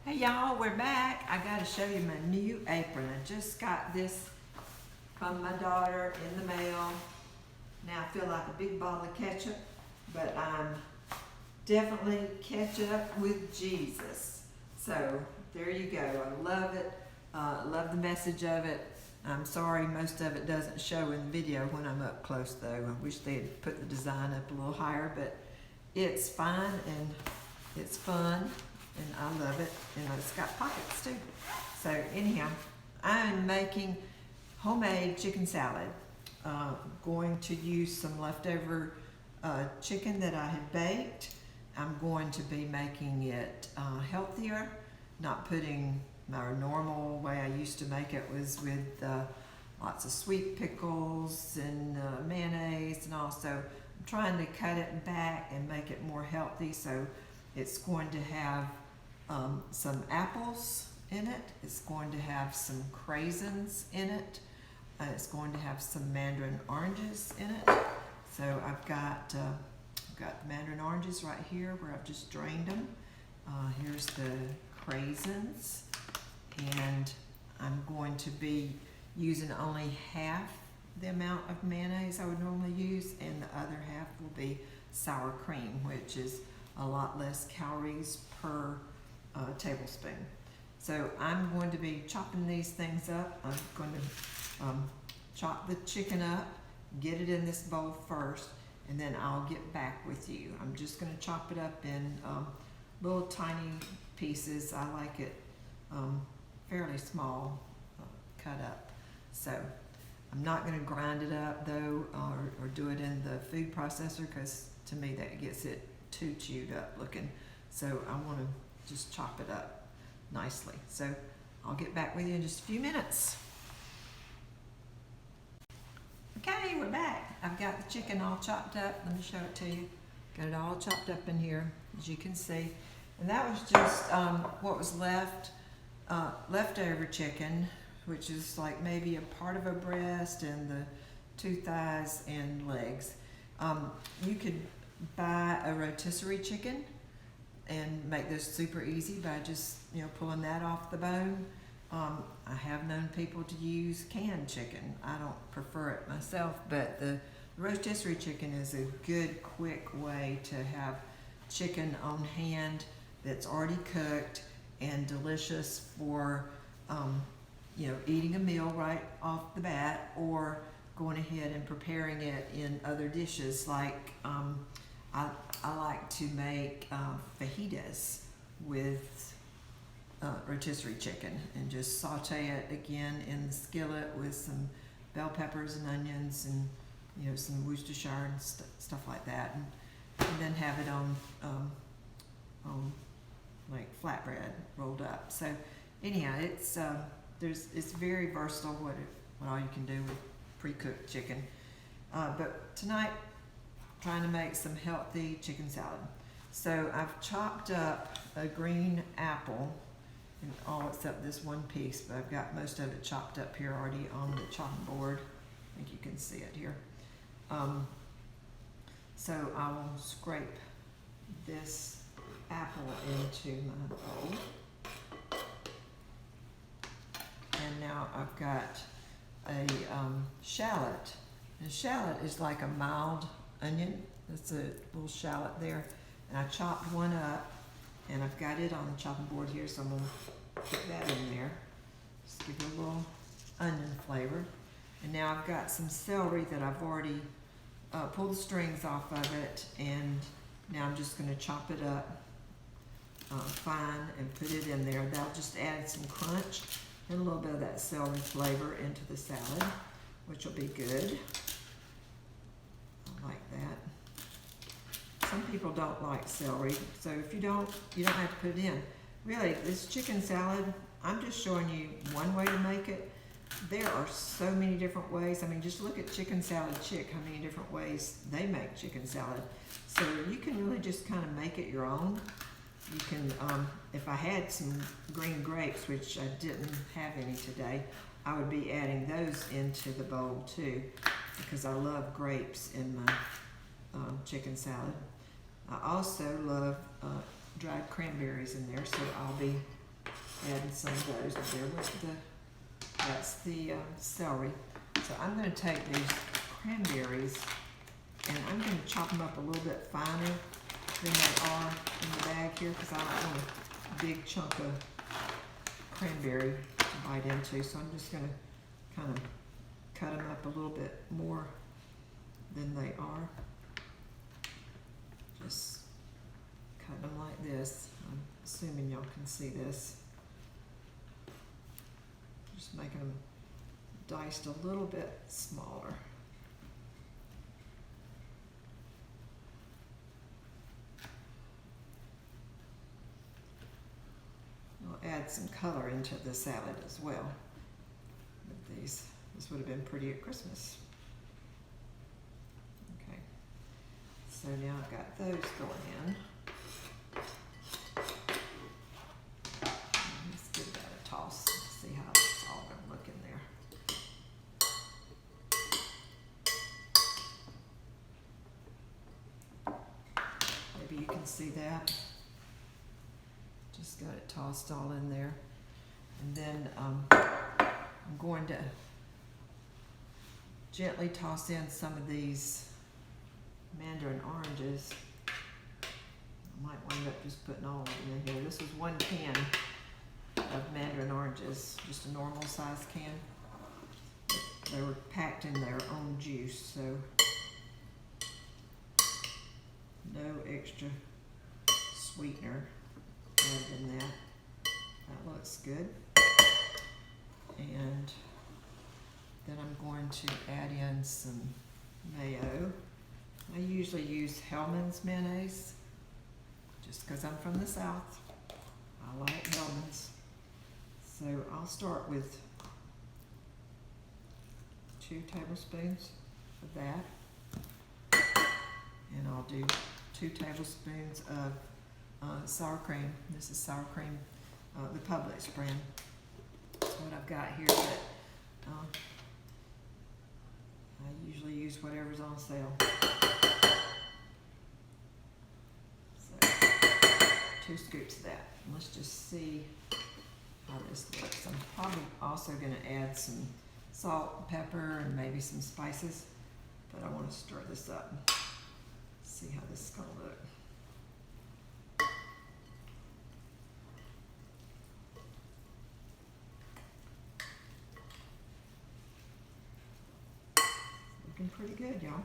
Hey y'all, we're back. I gotta show you my new apron. I just got this from my daughter in the mail. Now I feel like a big bottle of ketchup, but I'm definitely ketchup with Jesus. So there you go. I love it. Love the message of it. I'm sorry most of it doesn't show in the video when I'm up close though. I wish they had put the design up a little higher, but it's fine and it's fun. And I love it, and it's got pockets too. So anyhow, I'm making homemade chicken salad. Going to use some leftover chicken that I had baked. I'm going to be making it healthier, not putting my normal way I used to make it was with lots of sweet pickles and mayonnaise, and also I'm trying to cut it back and make it more healthy. So it's going to have some apples in it. It's going to have some craisins in it. It's going to have some mandarin oranges in it. So I've got the mandarin oranges right here where I've just drained them. Here's the craisins, and I'm going to be using only half the amount of mayonnaise I would normally use, and the other half will be sour cream, which is a lot less calories per tablespoon. So I'm going to be chopping these things up. I'm going to chop the chicken up, get it in this bowl first, and then I'll get back with you. I'm just going to chop it up in little tiny pieces. I like it fairly small cut up. So I'm not going to grind it up though, or do it in the food processor, because to me that gets it too chewed up looking. So I want to just chop it up nicely. So I'll get back with you in just a few minutes. Okay, we're back. I've got the chicken all chopped up. Let me show it to you. Got it all chopped up in here, as you can see. And that was just what was leftover chicken, which is like maybe a part of a breast and the 2 thighs and legs. You could buy a rotisserie chicken and make this super easy by just pulling that off the bone. I have known people to use canned chicken. I don't prefer it myself, but the rotisserie chicken is a good, quick way to have chicken on hand that's already cooked and delicious for eating a meal right off the bat, or going ahead and preparing it in other dishes. Like I like to make fajitas with rotisserie chicken and just saute it again in the skillet with some bell peppers and onions and some Worcestershire and stuff like that, and then have it on like flatbread rolled up. So anyhow, it's very versatile what all you can do with pre-cooked chicken. But tonight, I'm trying to make some healthy chicken salad. So I've chopped up a green apple, and all except this one piece, but I've got most of it chopped up here already on the chopping board. I think you can see it here. So I will scrape this apple into my bowl. And now I've got a shallot. And shallot is like a mild onion. That's a little shallot there. And I chopped one up, and I've got it on the chopping board here, so I'm going to put that in there. Just give it a little onion flavor. And now I've got some celery that I've already pulled the strings off of it, and now I'm just going to chop it up fine and put it in there. That'll just add some crunch and a little bit of that celery flavor into the salad, which will be good. I like that. Some people don't like celery, so if you don't have to put it in. Really, this chicken salad, I'm just showing you one way to make it. There are so many different ways. I mean, just look at Chicken Salad Chick, how many different ways they make chicken salad. So you can really just kind of make it your own. You can, if I had some green grapes, which I didn't have any today, I would be adding those into the bowl too, because I love grapes in my chicken salad. I also love dried cranberries in there, so I'll be adding some of those in there with that's the celery. So I'm going to take these cranberries and I'm going to chop them up a little bit finer than they are in the bag here because I don't want a big chunk of cranberry to bite into. So I'm just going to kind of cut them up a little bit more than they are. Just cut them like this. I'm assuming y'all can see this. Just making them diced a little bit smaller. I'll add some color into the salad as well with these. This would have been pretty at Christmas. Okay, so now I've got those going in. Let's give that a toss and see how it's all going to look in there. Maybe you can see that. Just got it tossed all in there. And then I'm going to gently toss in some of these mandarin oranges. I might wind up just putting all of them in here. This is 1 can of mandarin oranges, just a normal size can. They were packed in their own juice, so no extra sweetener added in that. That looks good. And then I'm going to add in some mayo. I usually use Hellmann's mayonnaise just because I'm from the South. I like Hellmann's. So I'll start with 2 tablespoons of that. And I'll do 2 tablespoons of sour cream. This is sour cream, the Publix brand. That's what I've got here, but I usually use whatever's on sale. So 2 scoops of that. And let's just see how this looks. I'm probably also going to add some salt, pepper, and maybe some spices, but I want to stir this up and see how this is going to look. Looking pretty good, y'all.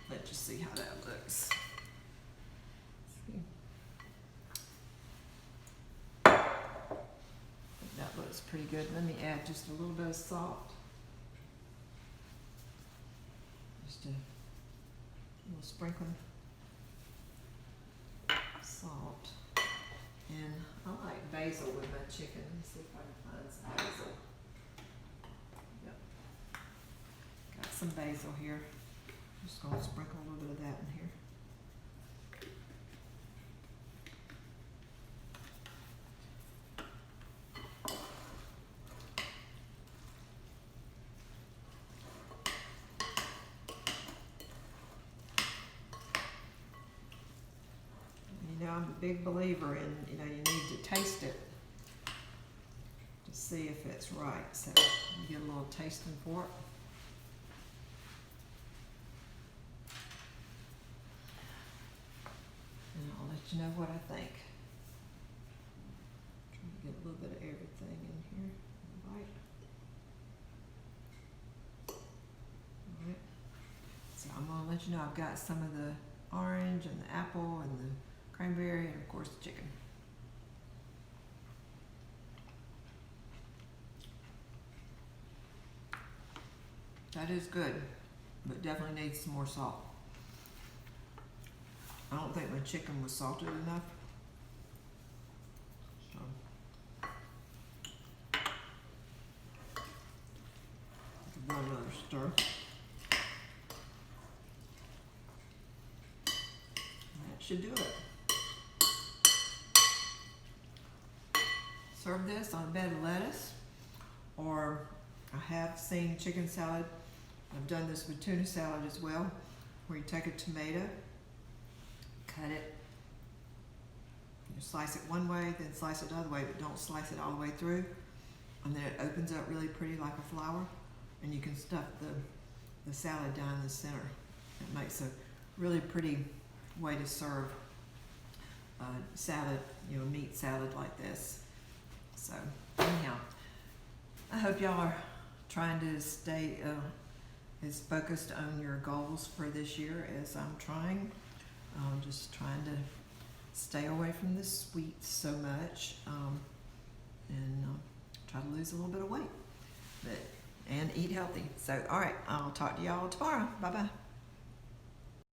Let's just see how that looks. See. That looks pretty good. Let me add just a little bit of salt. Just a little sprinkling salt. And I like basil with my chicken. Let me see if I can find some basil. Yep. Got some basil here. Just gonna sprinkle a little bit of that in here. You know, I'm a big believer in, you know, you need to taste it to see if it's right. So you get a little tasting fork. And I'll let you know what I think. Try to get a little bit of everything in here. Right. Alright. So I'm gonna let you know I've got some of the orange and the apple and the cranberry and of course the chicken. That is good, but definitely needs some more salt. I don't think my chicken was salted enough. So give that another stir. That should do it. serve this on a bed of lettuce, or I have seen chicken salad. I've done this with tuna salad as well, where you take a tomato, cut it, you slice it one way, then slice it the other way, but don't slice it all the way through. And then it opens up really pretty like a flower, and you can stuff the salad down in the center. It makes a really pretty way to serve salad, meat salad like this. So anyhow, I hope y'all are trying to stay as focused on your goals for this year as I'm trying. I'm just trying to stay away from the sweets so much, and try to lose a little bit of weight, and eat healthy. So all right, I'll talk to y'all tomorrow. Bye bye.